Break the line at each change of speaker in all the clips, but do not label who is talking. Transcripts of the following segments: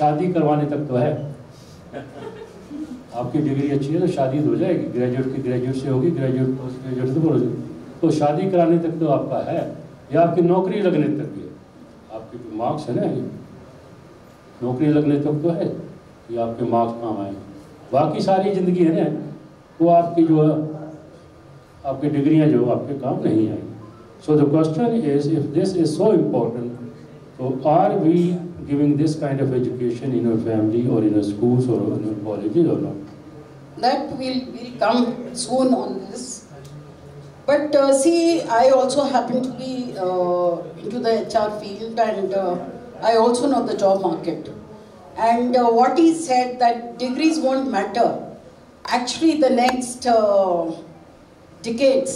शादी करवाने तक तो है। आपकी डिग्री अच्छी है तो शादी हो जाएगी, ग्रेजुएट की ग्रेजुएट से होगी, ग्रेजुएट पोस्ट ग्रेजुएट से होगी, तो शादी कराने तक तो आपका है, या आपकी नौकरी लगने तक भी है। आपके जो मार्क्स है ना, ये नौकरी लगने तक तो है, ये आपके मार्क्स काम आए। बाकी सारी ज़िंदगी है ना, वो आपकी जो आपकी डिग्रियां जो आपके काम नहीं आएंगी। So the question is, if this is so important, तो are we giving this kind of education in our family or in our schools or in our colleges or not?
That we'll come soon on this. But see, I also happen to be into the HR field, and I also know the job market. And what he said, that degrees won't matter. Actually, the next decades,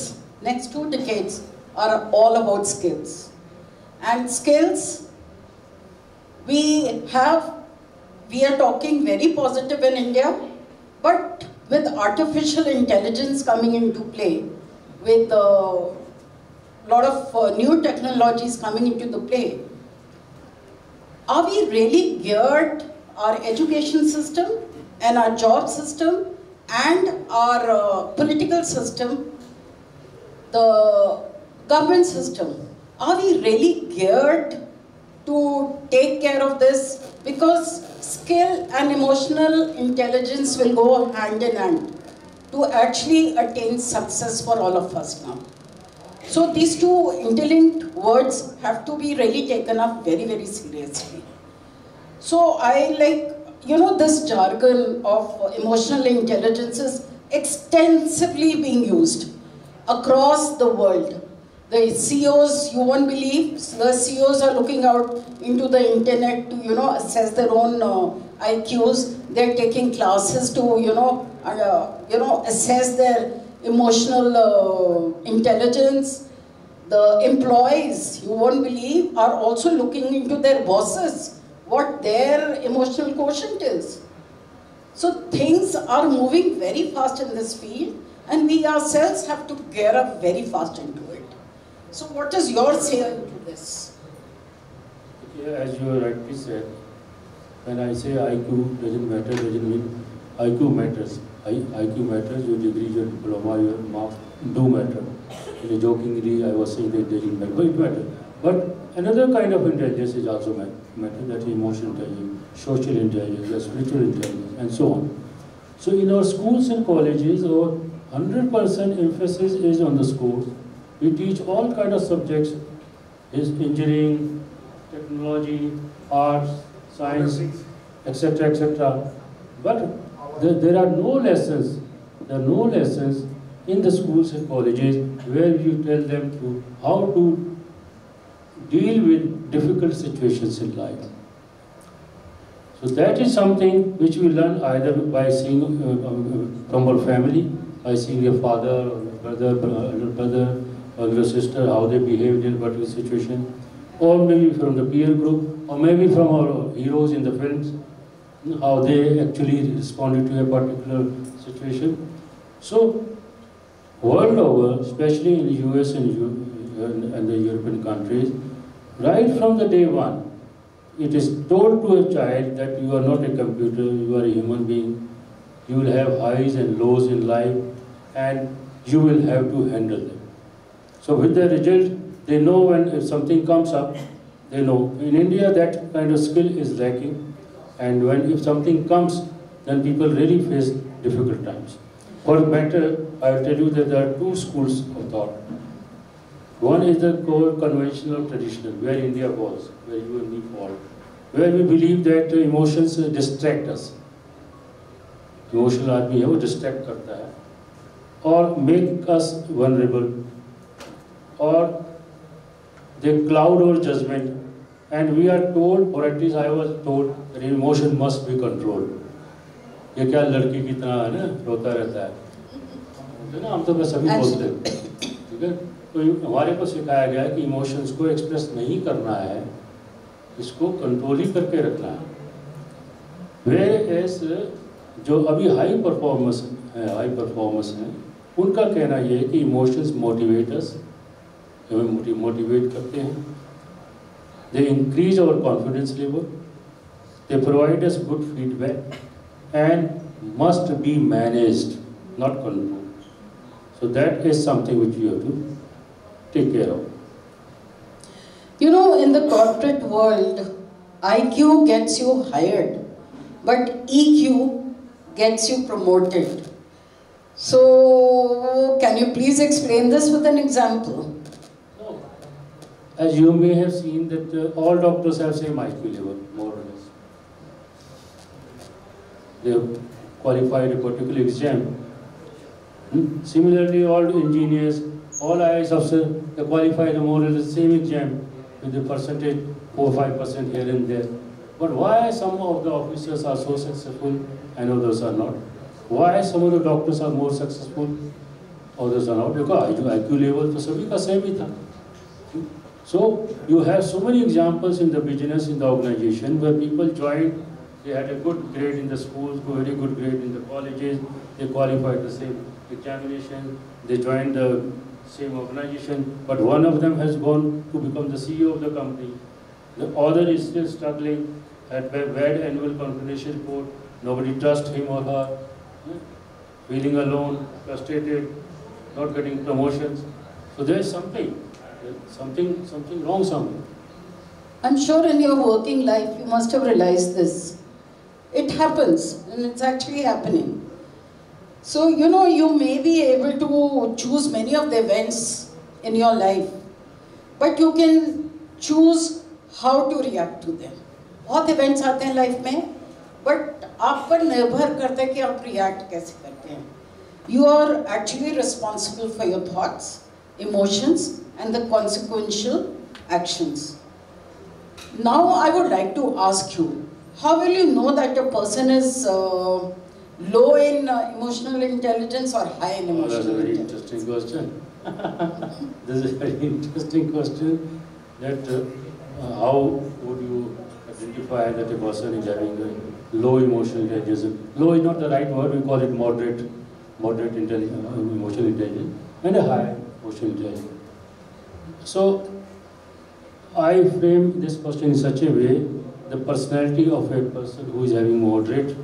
next 2 decades are all about skills. And skills, we are talking very positive in India, but with artificial intelligence coming into play, with a lot of new technologies coming into the play, are we really geared our education system and our job system and our political system, the government system, are we really geared to take care of this? Because skill and emotional intelligence will go hand in hand to actually attain success for all of us now. So these two interlinked words have to be really taken up very, very seriously. So I like, this jargon of emotional intelligence is extensively being used across the world. The CEOs, you won't believe, the CEOs are looking out into the internet to, assess their own IQs. They're taking classes to, assess their emotional intelligence. The employees, you won't believe, are also looking into their bosses, what their emotional quotient is. So things are moving very fast in this field, and we ourselves have to gear up very fast into it. So what is your say to this?
Yeah, as you rightly said, when I say IQ doesn't matter, doesn't mean IQ matters. IQ matters, your degree, your diploma, your marks do matter. Jokingly, I was saying that it doesn't matter, but it matters. But another kind of intelligence is also matter, that emotional intelligence, social intelligence, spiritual intelligence, and so on. So in our schools and colleges, our 100% emphasis is on the schools. We teach all kind of subjects, is engineering, technology, arts, science, etc., etc. But there are no lessons. There are no lessons in the schools and colleges where you tell them how to deal with difficult situations in life. So that is something which we learn either by seeing from our family, by seeing your father or your brother or your sister, how they behaved in a particular situation, or maybe from the peer group, or maybe from our heroes in the films, how they actually responded to a particular situation. So, world over, especially in the US and the European countries, right from the day one, it is told to a child that you are not a computer, you are a human being, you will have highs and lows in life, and you will have to handle them. So with the result, they know when if something comes up, they know. In India, that kind of skill is lacking, and if something comes, then people really face difficult times. For better, I will tell you that there are 2 schools of thought. One is the core conventional traditional, where India was, where you and me fall, where we believe that emotions distract us. Emotional आदमी है वो distract करता है, or make us vulnerable, or they cloud our judgment, and we are told, or at least I was told, that emotion must be controlled. ये क्या लड़की की तरह है ना, रोता रहता है ना, हम तो बस सभी बोलते हैं, ठीक है? तो हमारे को सिखाया गया है कि इमोशंस को एक्सप्रेस नहीं करना है, इसको कंट्रोल ही करके रखना है। Whereas जो अभी हाई परफॉर्मर्स हैं, उनका कहना ये है कि इमोशंस मोटिवेट अस, हमें मोटिवेट करते हैं, they increase our confidence level, They provide us good feedback and must be managed, not controlled. So that is something which you have to take care of.
You know, in the corporate world, IQ gets you hired, but EQ gets you promoted. So, can you please explain this with an example?
No. As you may have seen that all doctors have same IQ level, more or less. They have qualified a particular exam. Similarly, all engineers, all IAS officers, they qualify more or less the same exam with the percentage 4-5% here and there. But why some of the officers are so successful and others are not? Why some of the doctors are more successful, others are not? Because IQ level to sabhi ka same hi tha. So you have so many examples in the business, in the organization, where people joined, they had a good grade in the schools, very good grade in the colleges, they qualified the same examination, they joined the same organization, but one of them has gone to become the CEO of the company. The other is still struggling, had bad annual confidential report, nobody trusts him or her, feeling alone, frustrated, not getting promotions. So there is something wrong somewhere.
I'm sure in your working life you must have realized this. It happens, and it's actually happening. So, you know, you may be able to choose many of the events in your life, but you can choose how to react to them. बहुत events आते हैं life में, but आप पर निर्भर करता है कि आप react कैसे करते हैं. You are actually responsible for your thoughts, emotions, and the consequential actions. Now, I would like to ask you, how will you know that a person is low in emotional intelligence or high in emotional intelligence?
That's a very interesting question. This is a very interesting question. That how would you identify that a person is having a low emotional intelligence? Low is not the right word. We call it moderate emotional intelligence, and a high emotional intelligence. So I frame this question in such a way: the personality of a person who is having moderate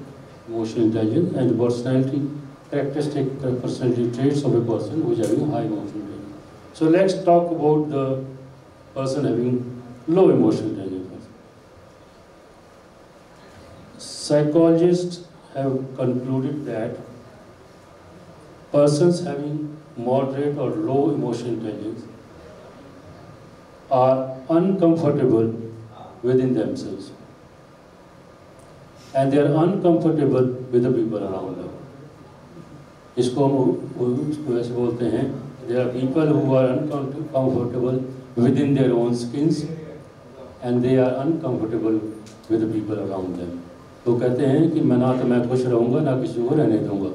emotional intelligence and personality personality traits of a person who is having high emotional intelligence. So let's talk about the person having low emotional intelligence. Psychologists have concluded that persons having moderate or low emotional intelligence are uncomfortable within themselves, and they are uncomfortable with the people around them. इसको वैसे बोलते हैं, there are people who are uncomfortable within their own skins, and they are uncomfortable with the people around them. तो कहते हैं कि मैं खुश रहूँगा ना किसी को रहने दूँगा.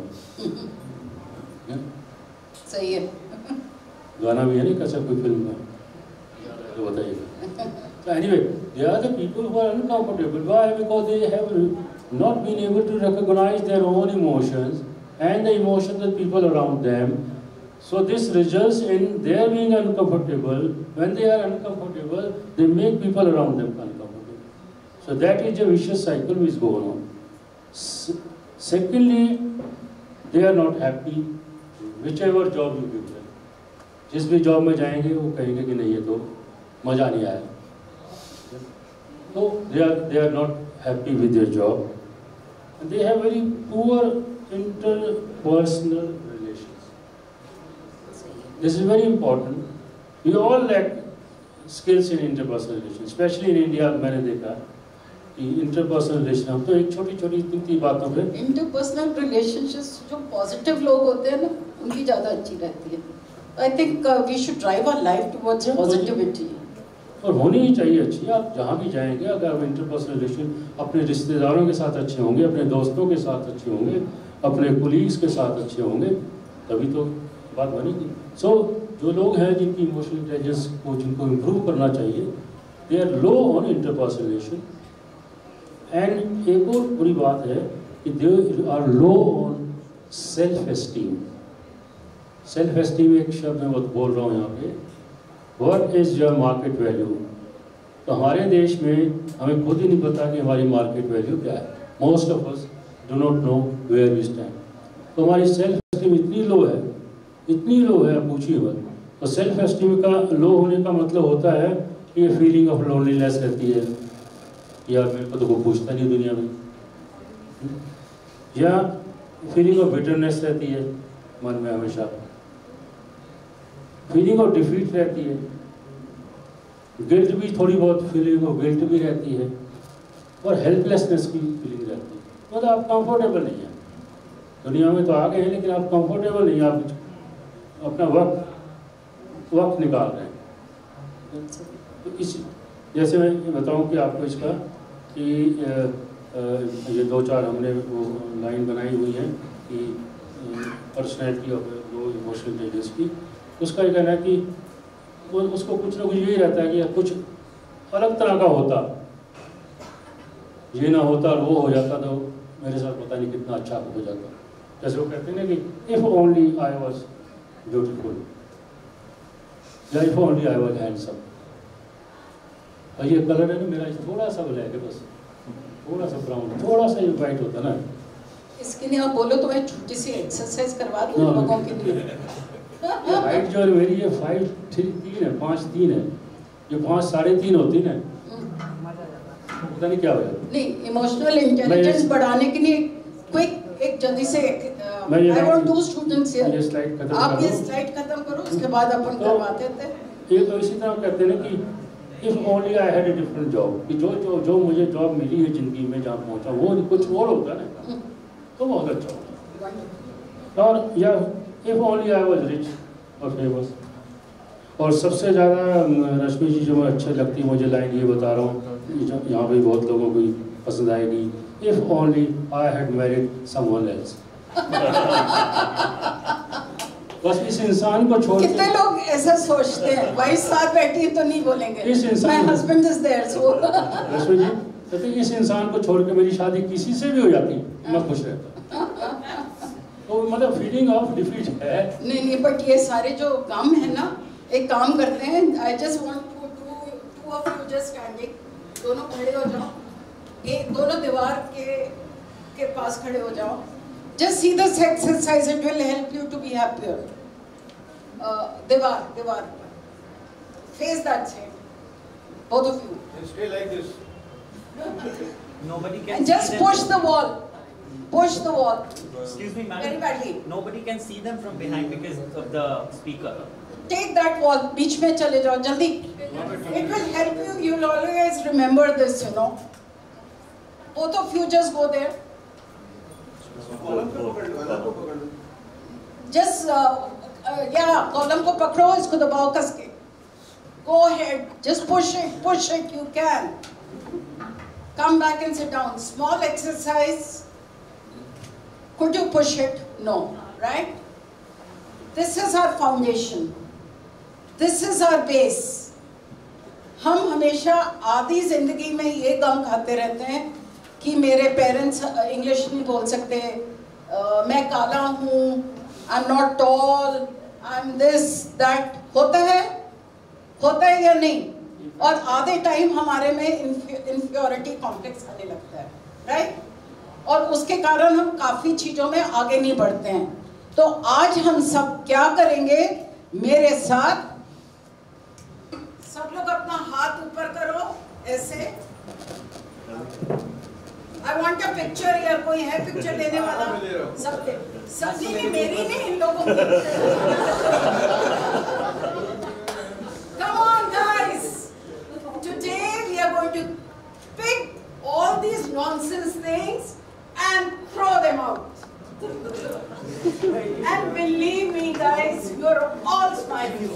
सही है.
गाना भी है नहीं कैसा कोई फिल्म का, तो बताइएगा. So anyway, they are the people who are uncomfortable. Why? Because they have not been able to recognize their own emotions and the emotions of people around them. So this results in their being uncomfortable. When they are uncomfortable, they make people around them uncomfortable. So that is a vicious cycle which goes on. Secondly, they are not happy whichever job you give them. जिस भी job में जाएंगे वो कहेंगे कि नहीं ये तो मज़ा नहीं आया. So they are not happy with their job, and they have very poor interpersonal relations. This is very important. We all lack skills in interpersonal relations, especially in India. मैंने देखा कि interpersonal relations हम तो एक छोटी-छोटी इतनी बातों पे.
Interpersonal relationships जो positive लोग होते हैं ना, उनकी ज़्यादा अच्छी रहती है. I think we should drive our life towards positivity.
और होनी ही चाहिए अच्छी. आप जहाँ भी जाएंगे, अगर आप इंटरपर्सनल रिलेशन अपने रिश्तेदारों के साथ अच्छे होंगे, अपने दोस्तों के साथ अच्छे होंगे, अपने कुलीग्स के साथ अच्छे होंगे, तभी तो बात बनेगी. सो जो लोग हैं जिनकी इमोशनल इंटेलिजेंस को जिनको इम्प्रूव करना चाहिए, they are low on interpersonal relation. And एक और बुरी बात है कि they are low on self esteem. Self esteem एक शब्द मैं बोल रहा हूँ यहाँ पे. What is your market value? तो हमारे देश में हमें खुद ही नहीं पता कि हमारी मार्केट वैल्यू क्या है। Most of us do not know where we stand. तो हमारी सेल्फ एस्टीम इतनी लो है, पूछिए मत। तो सेल्फ एस्टीम का लो होने का मतलब होता है कि ये फीलिंग ऑफ लोनलीनेस रहती है, या मेरे को तो कोई पूछता नहीं दुनिया में, या फीलिंग ऑफ बिटरनेस रहती है मन में, हमेशा फीलिंग ऑफ डिफीट रहती है, गिल्ट भी, थोड़ी बहुत फीलिंग ऑफ गिल्ट भी रहती है, और हेल्पलेसनेस की फीलिंग रहती है। मतलब आप कंफर्टेबल नहीं हैं दुनिया में, तो आ गए हैं लेकिन आप कंफर्टेबल नहीं, आप अपना वक्त निकाल रहे हैं। तो इस जैसे मैं बताऊं कि आपको इसका कि ये 2-4 हमने वो लाइन बनाई हुई है कि पर्सनैलिटी और वो इमोशनल इंटेलिजेंस की, उसका ये कहना है कि वो उसको कुछ ना कुछ यही रहता है कि कुछ अलग तरह का होता, ये ना होता और वो हो जाता तो मेरे साथ पता नहीं कितना अच्छा हो जाता। जैसे वो कहते हैं ना कि if only I was beautiful, या if only I was handsome. और ये कलर है ना मेरा, थोड़ा सा ब्लैक है, बस थोड़ा सा ब्राउन, थोड़ा सा ये वाइट होता ना।
इसके लिए आप बोलो तो मैं छोटी सी एक्सरसाइज करवा दूँ लोगों के लिए।
हाइट जो है मेरी ये 5'3" है, 5'3" है, जो 5 साढ़े 3 होती ना, पता नहीं क्या हो जाता।
नहीं, इमोशनल इंटेलिजेंस बढ़ाने के लिए क्विक एक जल्दी से आई वांट 2 स्टूडेंट्स हियर, आप ये स्लाइड खत्म करो, उसके बाद अपन करवाते थे।
ये तो इसी तरह कहते हैं ना कि if only I had a different job, कि जो मुझे जॉब मिली है जिंदगी में, जहाँ पहुँचा वो कुछ और होता है ना, तो बहुत अच्छा होता। और या if only I was rich और फेमस। और सबसे ज़्यादा रश्मि जी जो अच्छी लगती है मुझे लाइन, ये बता रहा हूँ, यहाँ पे बहुत लोगों को पसंद आएगी, if only I had married someone else. बस इस इंसान को छोड़,
कितने लोग ऐसा सोचते हैं, वाइफ साथ बैठी तो नहीं बोलेंगे
इस इंसान,
माय हस्बैंड इज देयर, सो
रश्मि जी कहते इस इंसान को छोड़ के मेरी शादी किसी से भी हो जाती मैं खुश रहता। तो मतलब फीलिंग ऑफ डिफीट है।
नहीं, बट ये सारे जो काम है ना, एक काम करते हैं, I just want two of you just standing, दोनों खड़े हो जाओ, ये दोनों दीवार के पास खड़े हो जाओ, just see this exercise, it will help you to be happier. दीवार पर face that side, both of you,
and stay like this.
Nobody can
and just
see
push
them.
push the wall
Excuse me,
very
madam.
badly.
Nobody can see them from behind because of the speaker.
Take that wall, बीच में चले जाओ जल्दी, it will help you, you will always remember this, you know. Both of you just go there, just column को पकड़ो, इसको दबाओ कस के, go ahead, just push it, you can. Come back and sit down. Small exercise. Could you push it? No, right? This is our foundation. This is our base. हम हमेशा आधी जिंदगी में ये गम खाते रहते हैं कि मेरे पेरेंट्स इंग्लिश नहीं बोल सकते, मैं काला हूँ, I am not toll, I am this that, होता है या नहीं? और आधे टाइम हमारे में इंफीरियरिटी कॉम्प्लेक्स आने लगता है, राइट? और उसके कारण हम काफ़ी चीज़ों में आगे नहीं बढ़ते हैं। तो आज हम सब क्या करेंगे, मेरे साथ सब लोग अपना हाथ ऊपर करो ऐसे। आई वॉन्ट अ पिक्चर, यार कोई है पिक्चर लेने वाला? सब नहीं, मेरी नहीं, इन लोगों की। Come on guys, today we are going to pick all these nonsense things and throw them out. And believe me guys, you are all smiling.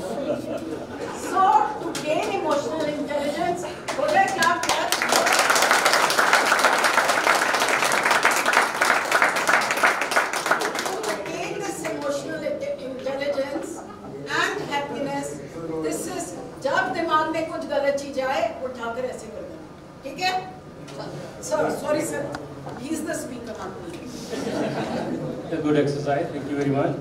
So to gain emotional intelligence, go there, clap. To gain this emotional intelligence and happiness, this is, जब दिमाग में कुछ गलत चीज आए उठाकर ऐसे करना, ठीक है? Sir, sorry sir, he is the speaker, not me.
A good exercise, thank you very much.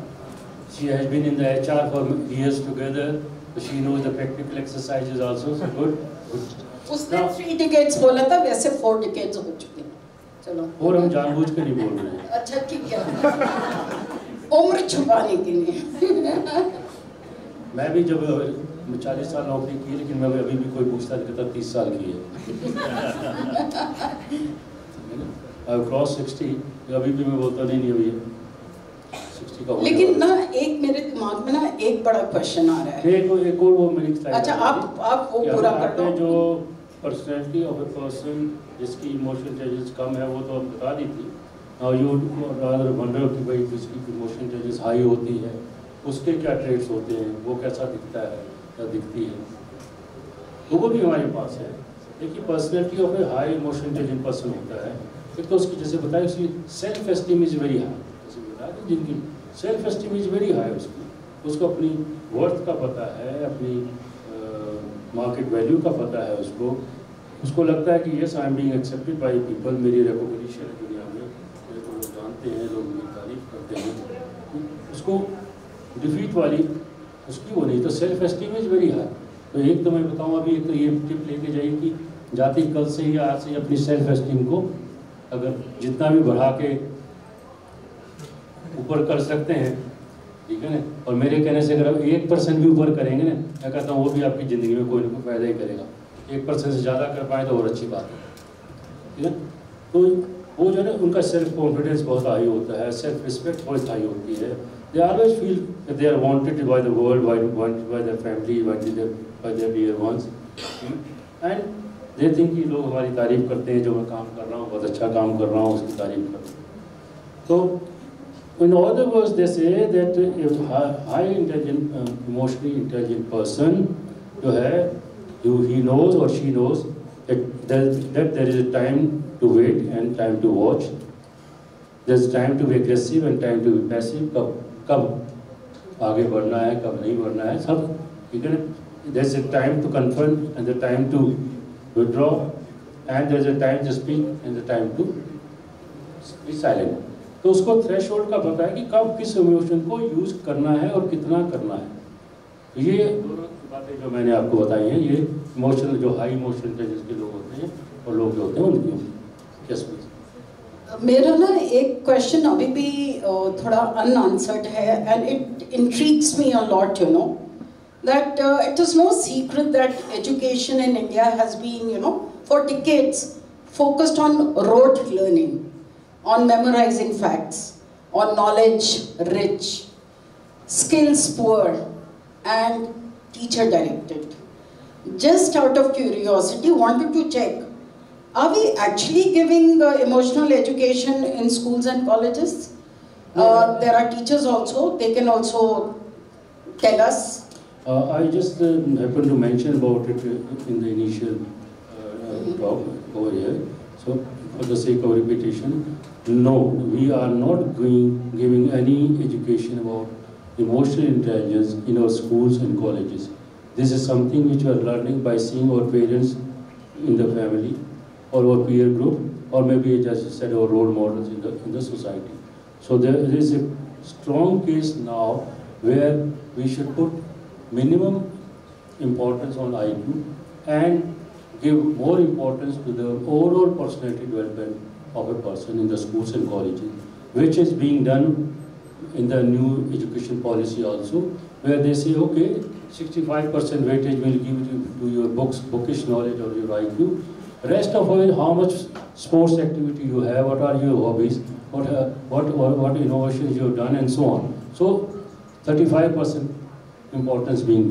She has been in the HR for years together, so she knows the practical exercises also, so good.
उसने 3 decades बोला था, वैसे 4 decades हो चुके हैं। चलो,
और हम जानबूझ के नहीं बोल रहे हैं।
अच्छा ठीक है, उम्र छुपाने के लिए।
मैं भी जब 40 साल नौकरी की, लेकिन मैं अभी भी कोई पूछता कहता 30 साल की है। क्रॉस 60, अभी भी मैं बोलता नहीं अभी 60 का।
लेकिन ना एक मेरे दिमाग में ना एक बड़ा क्वेश्चन आ रहा है।
एक और वो मेरी स्टाइल।
अच्छा, आप वो पूरा कर दो।
जो पर्सनैलिटी ऑफ ए पर्सन जिसकी इमोशनल इंटेलिजेंस कम है, वो तो आप बता दी थी। नाउ यू रादर वंडर कि भाई जिसकी इमोशनल इंटेलिजेंस हाई होती है उसके क्या ट्रेड्स होते हैं, वो कैसा दिखता है या दिखती है, तो वो भी हमारे पास है। देखिए, personality of A high emotional intelligent person होता है, एक तो उसकी जैसे बताया उसकी self esteem is very high. जैसे बताया जिनकी self esteem is very high, उसको अपनी वर्थ का पता है, अपनी मार्केट वैल्यू का पता है, उसको लगता है कि yes I am being accepted by people, मेरी रिकॉग्निशन है दुनिया में, मेरे को लोग जानते हैं, लोग मेरी तारीफ करते हैं। उसको डिफीट वाली उसकी वो नहीं, तो self esteem is very high. तो एक तो मैं बताऊँ अभी, एक तो ये टिप लेके जाइए कि जाति कल से ही आज से अपनी सेल्फ एस्टीम को अगर जितना भी बढ़ा के ऊपर कर सकते हैं, ठीक है ना। और मेरे कहने से अगर 1% भी ऊपर करेंगे ना, मैं कहता हूँ वो भी आपकी ज़िंदगी में कोई ना कोई फायदा ही करेगा। 1% से ज़्यादा कर पाए तो और अच्छी बात है, ठीक है। तो वो जो है उनका सेल्फ कॉन्फिडेंस बहुत हाई होता है, सेल्फ रिस्पेक्ट बहुत हाई होती है। They always feel that they are wanted by the world, by the family, by their dear ones, and they think कि लोग हमारी तारीफ करते हैं, जो मैं काम कर रहा हूँ बहुत अच्छा काम कर रहा हूँ, उसकी तारीफ करते हैं। तो in other words, they say that if high intelligent, emotionally intelligent person जो है, he knows or she knows that there is a time to wait and time to watch. There's time to be aggressive and time to be passive. कब आगे बढ़ना है, कब नहीं बढ़ना है, सब ठीक है ना। There's a time to confront and the time to withdraw, and there's a time to speak and the time to be silent. तो उसको थ्रेशोल्ड का पता है कि कब किस इमोशन को यूज करना है और कितना करना है। ये दोनों बातें जो मैंने आपको बताई हैं, ये इमोशनल जो हाई इमोशनल इंटेलिजेंस के लोग होते हैं और लोग जो होते हैं उनकी। Yes please.
मेरा ना एक क्वेश्चन अभी भी थोड़ा अनआंसर्ड है, and it intrigues me a lot, you know, that it is no secret that education in India has been, you know, for decades focused on rote learning, on memorizing facts, on knowledge rich, skills poor, and teacher directed. Just out of curiosity, wanted to check, are we actually giving emotional education in schools and colleges? There are teachers also, they can also tell us.
I just happened to mention about it in the initial talk over here. So, for the sake of repetition, no, we are not giving any education about emotional intelligence in our schools and colleges. This is something which we are learning by seeing our parents in the family, or our peer group, or maybe, as I said, our role models in the society. So there is a strong case now where we should put minimum importance on IQ and give more importance to the overall personality development of a person in the schools and colleges, which is being done in the new education policy also, where they say, okay, 65% weightage will give to your bookish knowledge or your IQ. Rest of it, how much sports activity you have, what are your hobbies, what innovations you have done, and so on. So 35% importance being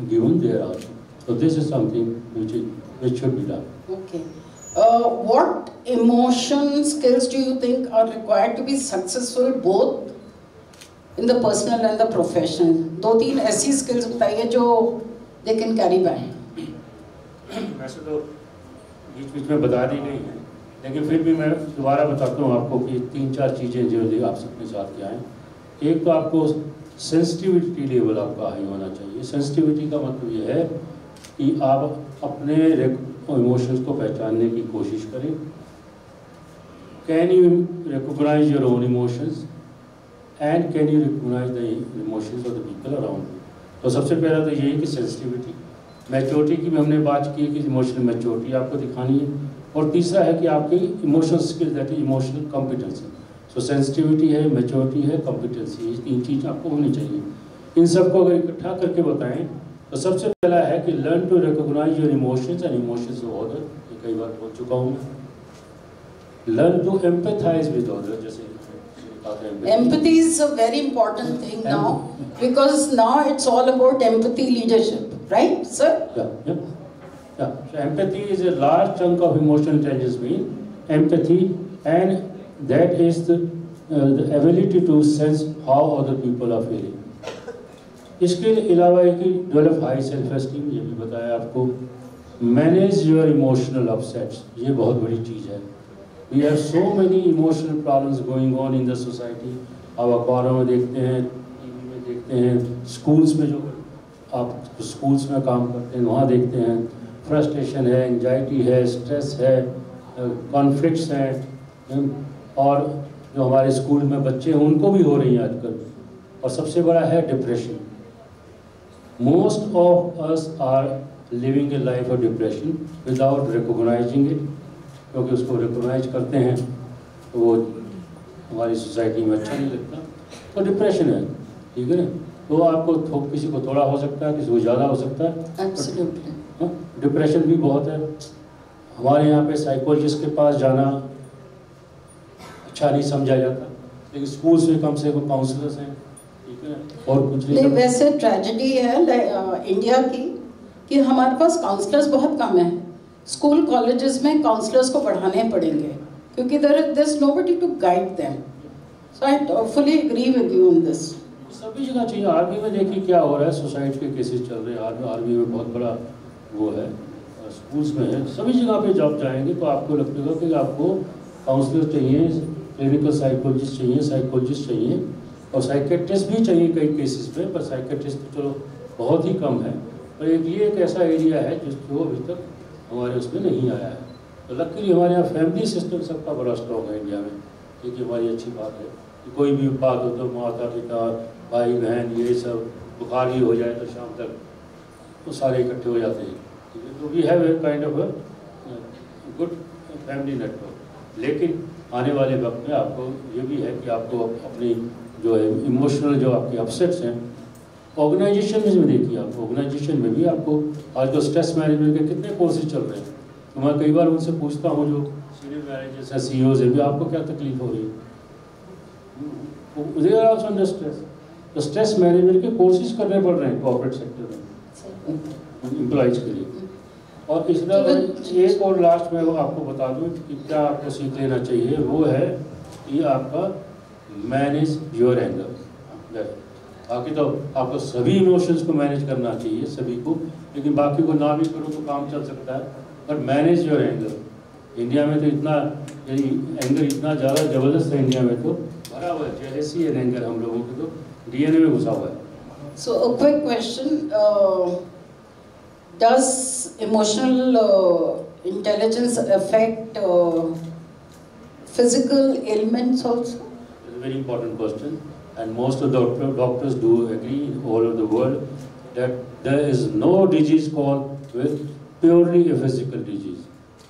given there also. So this is something which should be done.
Okay. What emotion skills do you think are required to be successful both in the personal and the professional? 2-3 ऐसी skills बताइए जो they can carry by.
वैसे तो बीच में बता दी गई है, लेकिन फिर भी मैं दोबारा बताता हूँ आपको कि 3-4 चीज़ें जो आप सबके साथ क्या हैं। एक तो आपको सेंसिटिविटी लेवल आपका हाई होना चाहिए। सेंसिटिविटी का मतलब ये है कि आप अपने इमोशंस को पहचानने की कोशिश करें। Can you recognise your own emotions and can you recognise the emotions of the people around you. तो सबसे पहला तो ये है कि सेंसिटिविटी, मैच्योरिटी की भी हमने बात की कि इमोशनल मैच्योरिटी आपको दिखानी है, और तीसरा है कि आपकी emotional skill, that is emotional competency. So sensitivity है, मैच्योरिटी है, कॉम्पिटेंसी, ये 3 चीज़ आपको होनी चाहिए। इन सबको अगर इकट्ठा करके बताएं तो सबसे पहला है कि learn to recognise your emotions and emotions of other, ये कई बार बोल चुका हूँ मैं। Learn to empathise with other, जैसे
empathy is a very important thing now, because now it's all about empathy leadership, right, sir?
Yeah. So empathy is a large chunk of emotional intelligence, mean empathy, and that is the ability to sense how other people are feeling. इसके अलावा एक develop high self esteem, ये भी बताया आपको। Manage your emotional upsets, ये बहुत बड़ी चीज़ है। We have so many emotional problems going on in the society. आप अखबारों में देखते हैं, टीवी में देखते हैं, स्कूल्स में जो आप स्कूल्स में काम करते हैं वहाँ देखते हैं, फ्रस्ट्रेशन है, एंजाइटी है, स्ट्रेस है, कॉन्फ्लिक्ट्स हैं, और जो हमारे स्कूल में बच्चे हैं उनको भी हो रही हैं आजकल। और सबसे बड़ा है depression. Most of us are living a life of depression without recognising it, क्योंकि उसको रिकॉग्नाइज करते हैं तो वो हमारी सोसाइटी में अच्छा नहीं लगता। तो डिप्रेशन है, ठीक है ना। तो आपको किसी को थोड़ा हो सकता है, किसी को ज़्यादा हो सकता है।
Absolutely.
डिप्रेशन भी बहुत है। हमारे यहाँ पे साइकोलॉजिस्ट के पास जाना अच्छा नहीं समझा जाता, लेकिन स्कूल्स में कम से कम काउंसलर्स हैं, ठीक है, और कुछ नहीं।
वैसे ट्रेजेडी है इंडिया की कि हमारे पास काउंसलर्स बहुत कम है। स्कूल कॉलेजेस में काउंसलर्स को बढ़ाने पड़ेंगे, क्योंकि there is nobody to guide them. So I fully agree with you on this.
सभी जगह चाहिए। आर्मी में देखिए क्या हो रहा है, सुसाइड के केसेस चल रहे हैं, आर्मी में बहुत बड़ा वो है, स्कूल्स में है, सभी जगह पे जॉब जाएंगे तो आपको लगेगा कि आपको काउंसलर चाहिए, क्लिनिकल साइकोलॉजिस्ट चाहिए, और साइकेट्रिस्ट भी चाहिए कई केसेस में, पर साइकेट्रिस्ट तो चलो बहुत ही कम है। पर ये एक ऐसा एरिया है जो अभी तक हमारे उसमें नहीं आया है। तो लकीली हमारे यहाँ फैमिली सिस्टम सबका बड़ा स्ट्रॉन्ग है इंडिया में, क्योंकि हमारी अच्छी बात है कि कोई भी बात हो तो माता पिता भाई बहन ये सब बुखार ही हो जाए तो शाम तक तो सारे इकट्ठे हो जाते हैं, ठीक है। तो we have a kind of good family network. लेकिन आने वाले वक्त में आपको ये भी है कि आपको अपनी जो है इमोशनल जो आपके अपसेट्स हैं, ऑर्गेनाइजेशन में देखिए आप, ऑर्गेनाइजेशन में भी आपको आजकल स्ट्रेस मैनेजमेंट के कितने कोर्सेज चल रहे हैं। तो मैं कई बार उनसे पूछता हूँ जो सीनियर मैनेजर्स हैं, CEOs हैं, भी आपको क्या तकलीफ हो रही है, they are also under stress. तो स्ट्रेस मैनेजमेंट के कोर्सेज करने पड़ रहे हैं कॉर्पोरेट सेक्टर में एम्प्लॉइज के लिए। और इस तरह एक और लास्ट में वो आपको बता दूं कि क्या आपको सीख लेना चाहिए, वो है कि आपका मैनेज योर एंगर। बाकी तो आपको सभी इमोशंस को मैनेज करना चाहिए सभी को, लेकिन बाकी को ना भी करो तो काम चल सकता है, पर मैनेज योर एंगर। इंडिया में तो इतना एंगर इतना ज़्यादा ज़बरदस्त है, इंडिया में तो भरा हुआ है, जेलसी एंड एंगर हम लोगों के तो DNA में घुसा हुआ है।
So a quick question, does emotional intelligence affect physical ailments also?
It's a very important question, and most of the doctors do agree all over the world that there is no disease called with purely a physical disease.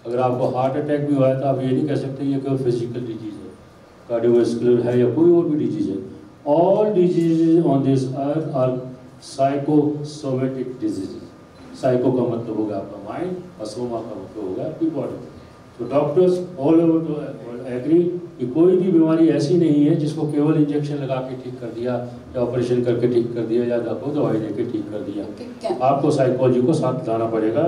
अगर आपको heart attack भी हुआ है तो आप ये नहीं कह सकते ये कोई फिजिकल डिजीज है, कार्डियोवैस्कुलर है या कोई और भी डिजीज है। All diseases on this earth are psychosomatic diseases. Psycho का मतलब होगा आपका माइंड और सोमा का मतलब होगा आपकी बॉडी। तो doctors all over to agree कि कोई भी बीमारी ऐसी नहीं है जिसको केवल इंजेक्शन लगा के ठीक कर दिया या ऑपरेशन करके ठीक कर दिया या दवाई दे के ठीक कर दिया। आपको साइकोलॉजी को साथ लाना पड़ेगा,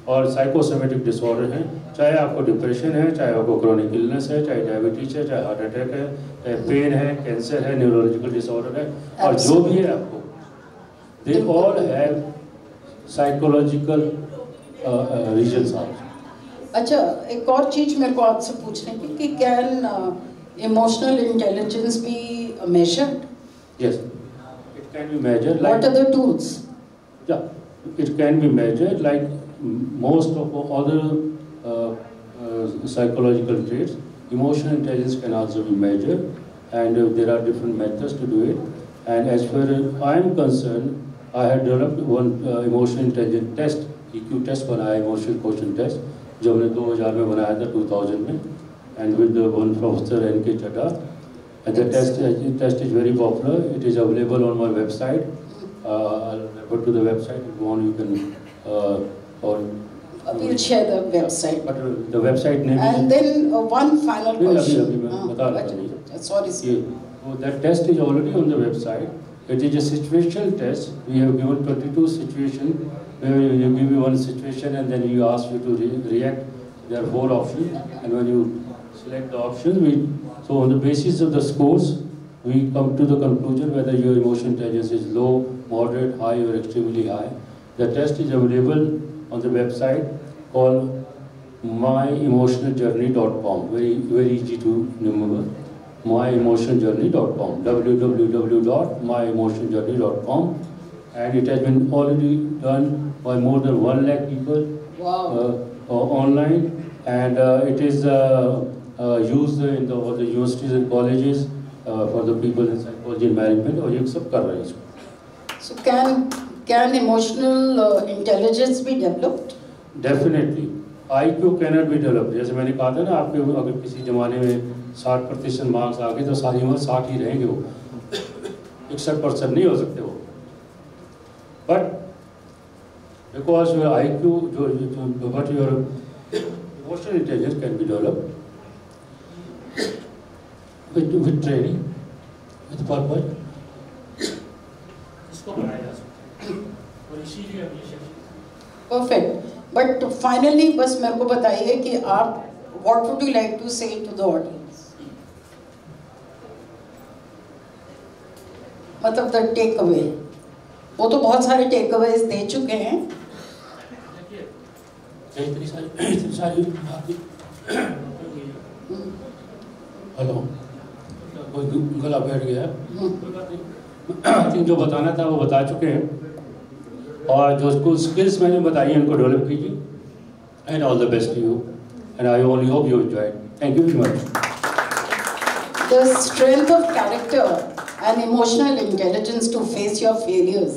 और साइकोसोमेटिक डिसऑर्डर है, चाहे आपको डिप्रेशन है, चाहे आपको क्रोनिक इलनेस है, चाहे डायबिटीज है, चाहे हार्ट अटैक है, चाहे पेन है, कैंसर है, न्यूरोलॉजिकल डिसऑर्डर है, और जो भी है आपको, they all have psychological reasons also.
अच्छा, एक और चीज मेरे को आपसे पूछने की कि can emotional intelligence be measured?
Yes, it can be measured.
What are the tools?
या it can be measured like most of other psychological traits. Emotional intelligence can also be measured, and there are different methods to do it. And as far as I am concerned, I have developed one emotional intelligence test EQ test बनाया, emotional question test, जो हमने 2000 में बनाया था, 2000 में, and with one professor NK Chadha. And the test is very popular. It is available on my website. I'll refer to the website. If you want, you can.
We'll share the website.
But the website name.
And then one final question. Sorry.
So that test is already on the website. It is a situational test. We have given 22 situations where you give you one situation and then you ask you to react. There are 4 options, and when you select the options, so on the basis of the scores, we come to the conclusion whether your emotional intelligence is low, moderate, high, or extremely high. The test is available on the website called myemotionaljourney.com. Very easy to remember. myemotionaljourney.com. www.myemotionaljourney.com. And it has been already done by more than 1 lakh people.
Wow.
Online, and it is used in all the universities and colleges for the people in psychology and management, और ये सब कर रहे हैं इसको.
So can emotional intelligence be developed?
Definitely. IQ cannot be developed. जैसे मैंने कहा था ना, आपके अगर किसी जमाने में 60% मार्क्स आ गए तो सारी उम्र 60 ही रहेंगे वो, 61% नहीं हो सकते वो. But because your IQ, but your emotional intelligence can be developed with training, with purpose.
Perfect. But finally, बस मेरे को बताइए कि आप what would you like to say to the audience? मतलब the takeaway. वो तो बहुत सारे takeaways दे चुके हैं.
इतनी सारी हेलो, कोई गला बैठ गया है, जो बताना था वो बता चुके हैं, और जो स्किल्स मैंने बताई हैं उनको डेवलप कीजिए. And all the best to you, and I only hope you enjoy. Thank you very much.
The strength of character and emotional intelligence to face your failures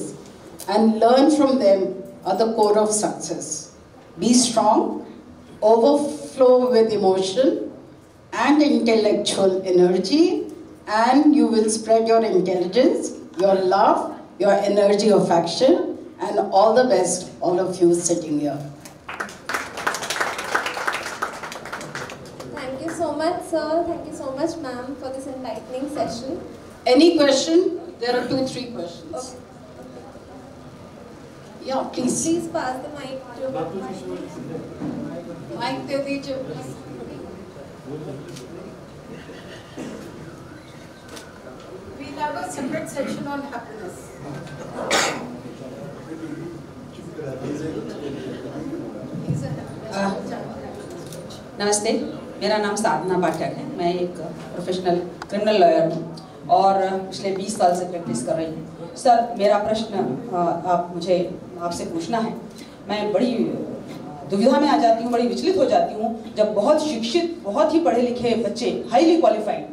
and learn from them are the core of success. Be strong, overflow with emotion and intellectual energy, and you will spread your intelligence, your love, your energy of action, and all the best, all of you sitting here.
Thank you so much, sir. Thank you so much, ma'am, for this enlightening session.
Any question? There are 2-3 questions.
Okay.
Yeah, please.
Please pass the mic to
Mic दे दीजिए, please. We'll have a separate section on happiness.
नमस्ते, मेरा नाम साधना पाठक है. मैं एक professional criminal lawyer हूँ और पिछले 20 साल से प्रैक्टिस कर रही हूँ. सर, मेरा प्रश्न आपसे पूछना है. मैं बड़ी दुविधा में आ जाती हूँ, बड़ी विचलित हो जाती हूँ जब बहुत शिक्षित, बहुत ही पढ़े लिखे बच्चे, हाईली क्वालिफाइड,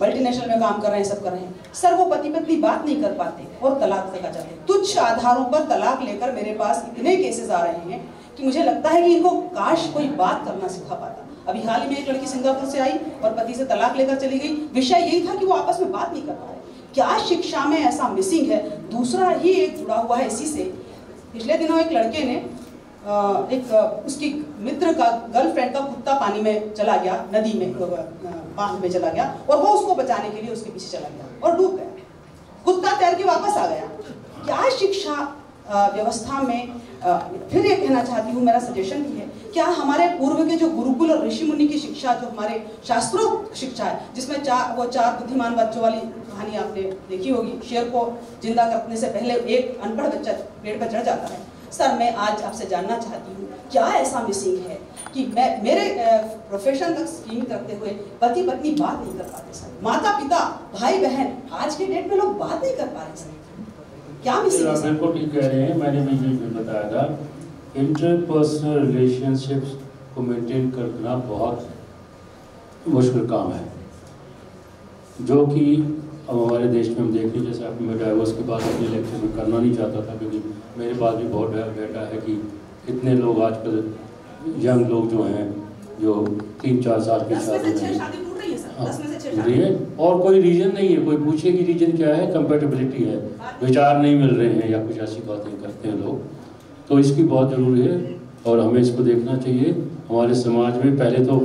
मल्टीनेशनल में काम कर रहे हैं, सब कर रहे हैं, सर वो पति पत्नी बात नहीं कर पाते और तलाक तक आ जाते हैं. तुच्छ आधारों पर तलाक लेकर मेरे पास इतने केसेस आ रहे हैं कि मुझे लगता है कि इनको काश कोई बात करना सिखा पाता. अभी हाल ही में एक लड़की सिंगापुर से आई और पति से तलाक लेकर चली गई. विषय यही था कि वो आपस में बात नहीं कर पा रहे. क्या शिक्षा में ऐसा मिसिंग है? दूसरा ही एक जुड़ा हुआ है इसी से. पिछले दिनों एक लड़के ने उसकी मित्र का गर्लफ्रेंड का कुत्ता पानी में चला गया, नदी में, बांध में चला गया, और वो उसको बचाने के लिए उसके पीछे चला गया और डूब गया. कुत्ता तैर के वापस आ गया. क्या शिक्षा व्यवस्था में, फिर ये कहना चाहती हूँ, मेरा सजेशन भी है, क्या हमारे पूर्व के जो गुरुकुल और ऋषि मुनि की शिक्षा, जो हमारे शास्त्रोक्त शिक्षा है, जिसमें चार बुद्धिमान बच्चों वाली कहानी आपने देखी होगी, शेर को जिंदा करने से पहले एक अनपढ़ बच्चा पेड़ पर चढ़ जाता है. सर, मैं आज आपसे जानना चाहती हूँ, क्या ऐसा मिसिंग है कि मैं मेरे प्रोफेशन तक सीमित रखते हुए पति पत्नी बात नहीं कर पाते सर, माता पिता भाई बहन, आज के डेट में लोग बात नहीं कर पा रहे सर, क्या मिसिंग है?
बिल्कुल ठीक कह रहे हैं. मैंने भी बताया था, इंटरपर्सनल रिलेशनशिप्स को मेंटेन करना बहुत मुश्किल काम है, जो कि अब हमारे देश में हम देख रहे हैं. जैसे मैं डाइवोर्स की बात अपने लेक्चर में करना नहीं चाहता था, क्योंकि मेरे पास भी बहुत डाटा है कि कितने लोग आजकल यंग लोग जो हैं जो 3-4 साल की शादी में रही है और कोई रीजन नहीं है, कोई पूछे कि रीजन क्या है, कंपेटेबिलिटी है, विचार नहीं मिल रहे हैं या कुछ ऐसी बातें करते हैं लोग। तो इसकी बहुत ज़रूरी है और हमें इसको देखना चाहिए। हमारे समाज में पहले तो